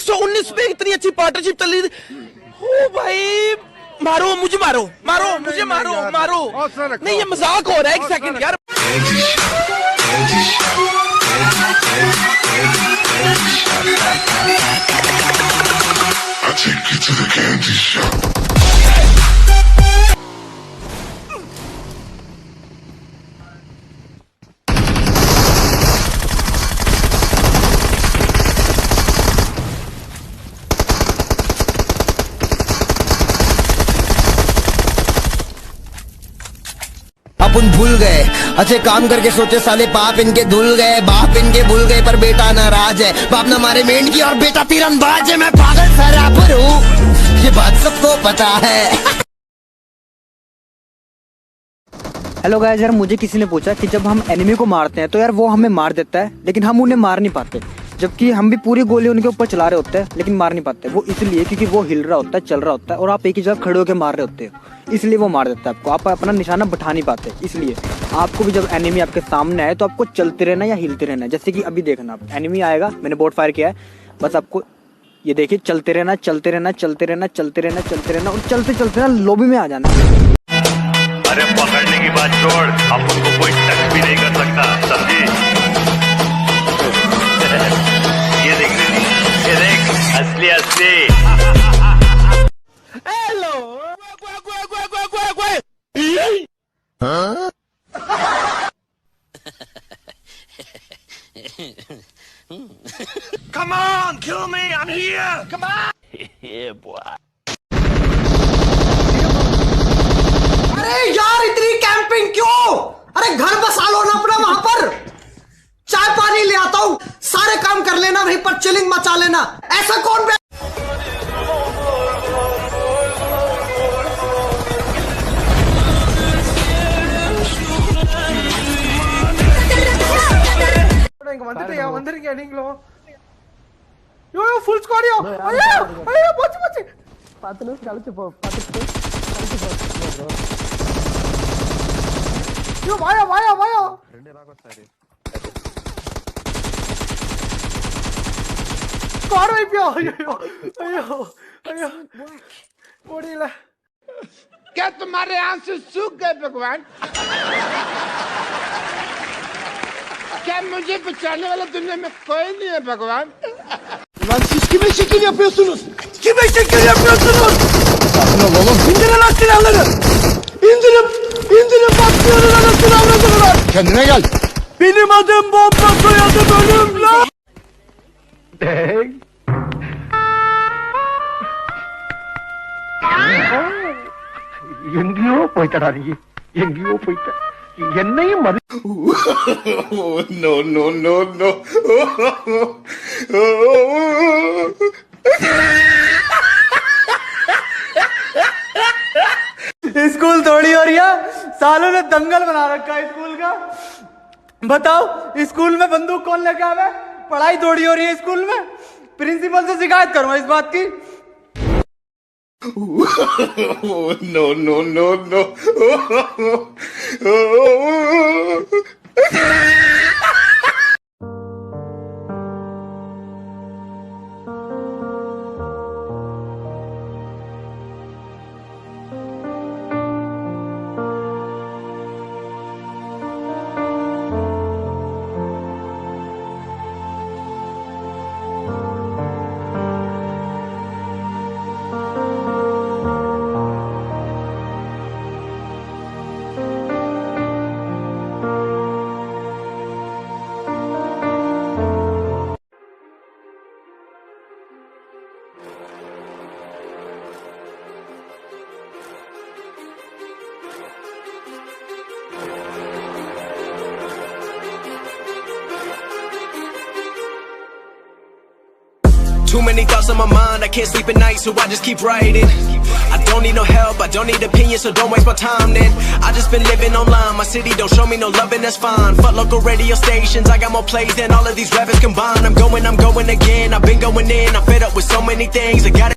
119 पे इतनी अच्छी पार्टनरशिप चल रही थी। ओ भाई मारो मुझे, मारो मारो मुझे, मारो मारो। नहीं ये मजाक हो रहा है, एक सेकंड यार। I take you to the candy shop. अपन भूल गए अच्छे काम करके सोचे साले बाप इनके धुल गए, बाप इनके भूल गए पर बेटा नाराज है। बाप ना मारे मेंढक की और बेटा तीरंदाज है। मैं पागल सा रैपर हूँ, ये बात सबको पता है। हेलो गाइस, यार मुझे किसी ने पूछा कि जब हम एनिमी को मारते हैं तो यार वो हमें मार देता है लेकिन हम उन्हें मार नहीं पाते, जबकि हम भी पूरी गोली उनके ऊपर चला रहे होते हैं लेकिन मार नहीं पाते। वो इसलिए क्योंकि वो हिल रहा होता है, चल रहा होता है और आप एक ही जगह खड़े होकर मार रहे होते हो, इसलिए वो मार देता है आपको। आप अपना निशाना बैठा नहीं पाते, इसलिए आपको भी जब एनिमी आपके सामने आए तो आपको चलते रहना या हिलते रहना। जैसे कि अभी देखना, आप एनिमी आएगा, मैंने बोट फायर किया है, बस आपको ये देखिए चलते रहना, चलते रहना, चलते रहना, चलते रहना, चलते रहना और चलते चलते ना लोबी में आ जाना। अरे पकड़ने की बात छोड़, अपन को कोई टच भी नहीं कर सकता, समझी? ये देख असली असली। Hello Come on, kill me, I'm here. Come on. Yeah, boy. अरे यार इतनी कैंपिंग क्यों? अरे घर बसा लो ना अपना वहां पर, चाय पानी ले आता हूँ, सारे काम कर लेना, वहीं पर चिलिंग मचा लेना। ऐसा कौन फुल स्क्वाड क्या तुम्हारे आंसू सूख गए भगवान? क्या मुझे बचाने वाला दुनिया में कोई नहीं है भगवान? Lan siz kime şekil yapıyorsunuz? Kime şekil yapıyorsunuz? Sakin ol oğlum. İndirin lan silahları. İndirin patlıyoruz anasını avradını lan. Kendine gel. Benim adım bomba, soyadım ölüm lan. எங்கேயோ போயிட்டடா நீ, எங்கேயோ போயிட்ட. என்னையும் மறு No, no, no, no. School थोड़ी हो रही है, सालों ने दंगल बना रखा है स्कूल का। बताओ स्कूल में बंदूक कौन लेके आवे? पढ़ाई थोड़ी हो रही है स्कूल में। प्रिंसिपल से शिकायत करूंगा इस बात की। No, no, no, no. Too many thoughts on my mind, I can't sleep at night, so I just keep writing. I don't need no help, I don't need opinions, so don't waste my time then. I just been living online, my city don't show me no love and that's fine. Fuck local radio stations, I got more plays than all of these rappers combined. I'm going again, I've been going in, I'm fed up with so many things, I gotta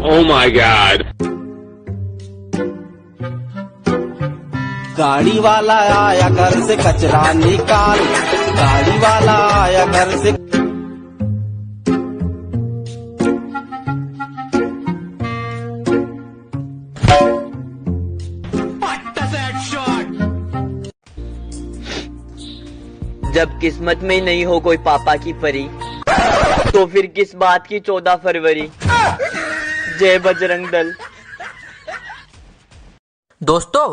Oh my God. गाड़ी वाला आया घर से कचरा निकाल, गाड़ी वाला आया घर से। जब किस्मत में ही नहीं हो कोई पापा की परी, तो फिर किस बात की 14 फरवरी। जय बजरंग दल। दोस्तों,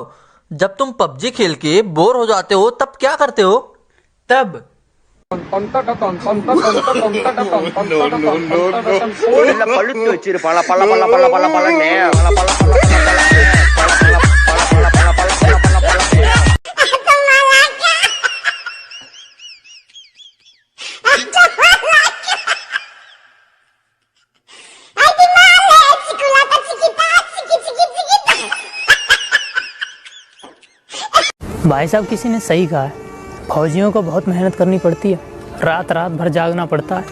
जब तुम पबजी खेल के बोर हो जाते हो तब क्या करते हो? तब भाई साहब किसी ने सही कहा है, फौजियों को बहुत मेहनत करनी पड़ती है, रात रात भर जागना पड़ता है।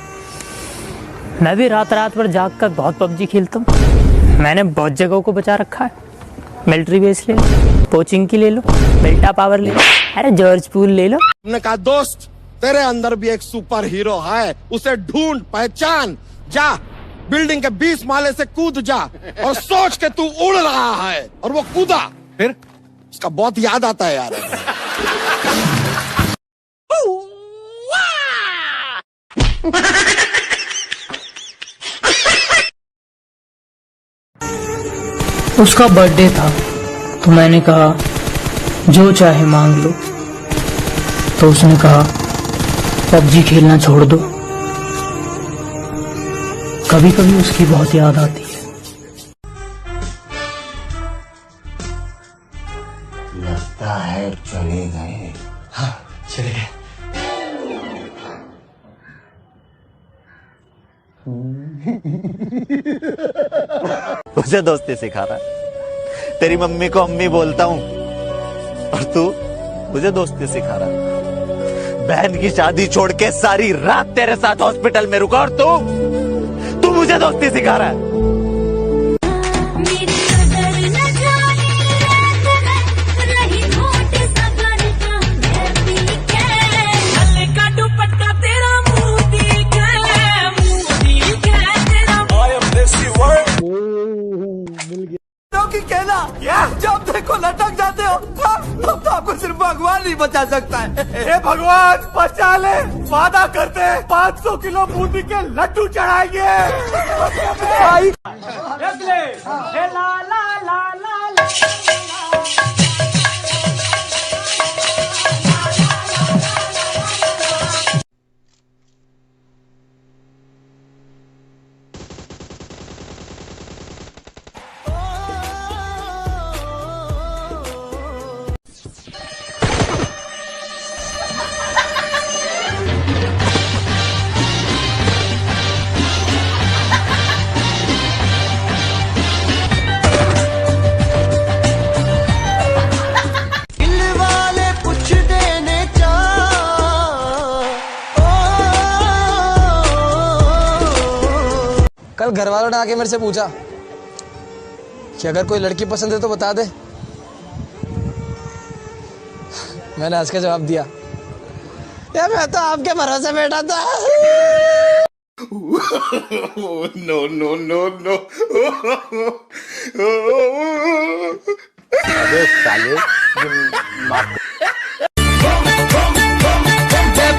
मैं भी रात रात भर जाग कर बहुत पबजी खेलता हूँ। मैंने बहुत जगहों को बचा रखा है। मिलिट्री बेस ले लो, कोचिंग की ले लो, बेल्टा पावर ले लो, अरे जॉर्ज पूल ले लो। हमने कहा दोस्त, तेरे अंदर भी एक सुपर हीरो है, उसे ढूंढ पहचान, जा बिल्डिंग के 20 माले से कूद जा और सोच के तू उड़ रहा है। और वो कूदा, फिर उसका बहुत याद आता है यार। उसका बर्थडे था तो मैंने कहा जो चाहे मांग लो, तो उसने कहा पबजी खेलना छोड़ दो। कभी कभी उसकी बहुत याद आती है। लगता है चले गए। हाँ, चले गए। मुझे दोस्ती सिखा रहा, तेरी मम्मी को अम्मी बोलता हूँ और तू मुझे दोस्ती सिखा रहा। बहन की शादी छोड़ के सारी रात तेरे साथ हॉस्पिटल में रुका और तू मुझे दोस्ती सिखा रहा है। जब देखो लटक जाते हो, तब तो आपको सिर्फ भगवान नहीं बचा सकता है। हे भगवान बचा ले, वादा करते हैं 500 किलो बूंदी के लड्डू चढ़ाएंगे। कल घर वालों ने आके मेरे से पूछा कि अगर कोई लड़की पसंद है तो बता दे। मैंने हंस के जवाब दिया, यार मैं तो आपके भरोसे बैठा था। No no no no. अबे साले,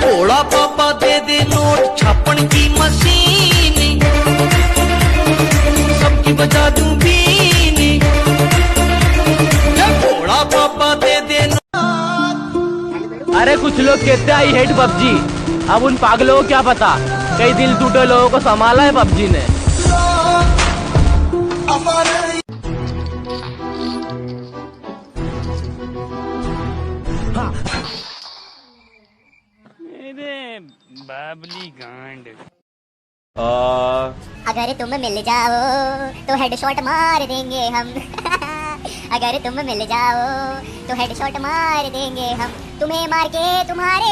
भोला पापा दे दे नोट छापन की मशीन, सबकी बजा दूं बीनी। भोला पापा दे दे। अरे कुछ लोग कहते हैं आई हेट पबजी, अब उन पागलों को क्या पता, कई दिल टूटे लोगों को संभाला है पबजी ने। मेरे बाबली गांड। अगर तुम मिल जाओ तो हेडशॉट मार देंगे हम। अगर तुम मिल जाओ तो हेडशॉट मार देंगे हम, तुम्हें मार के तुम्हारे